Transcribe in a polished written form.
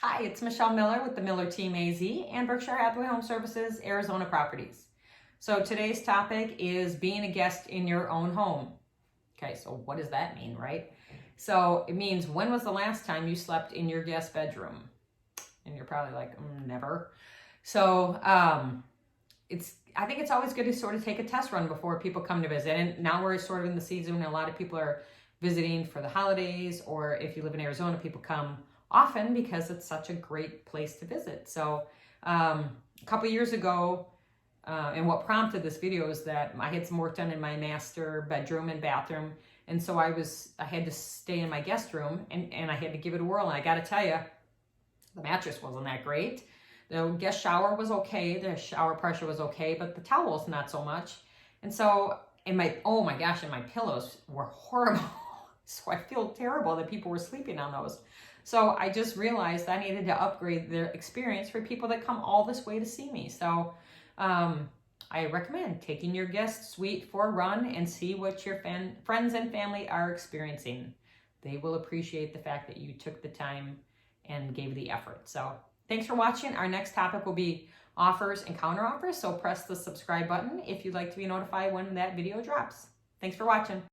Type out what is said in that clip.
Hi, it's Michelle Miller with the Miller Team AZ and Berkshire Hathaway Home Services, Arizona Properties. So today's topic is being a guest in your own home. Okay, so what does that mean, right? So it means, when was the last time you slept in your guest bedroom? And you're probably like, never. So I think it's always good to sort of take a test run before people come to visit. And now we're sort of in the season when a lot of people are visiting for the holidays, or if you live in Arizona, people come often because it's such a great place to visit. So a couple years ago, and what prompted this video is that I had some work done in my master bedroom and bathroom. And so I had to stay in my guest room and I had to give it a whirl. And I got to tell you, the mattress wasn't that great. The guest shower was okay. The shower pressure was okay, but the towels not so much. And so, oh my gosh, and my pillows were horrible. So I feel terrible that people were sleeping on those. So I just realized I needed to upgrade the experience for people that come all this way to see me. So I recommend taking your guest suite for a run and see what your friends and family are experiencing. They will appreciate the fact that you took the time and gave the effort. So thanks for watching. Our next topic will be offers and counter offers. So press the subscribe button if you'd like to be notified when that video drops. Thanks for watching.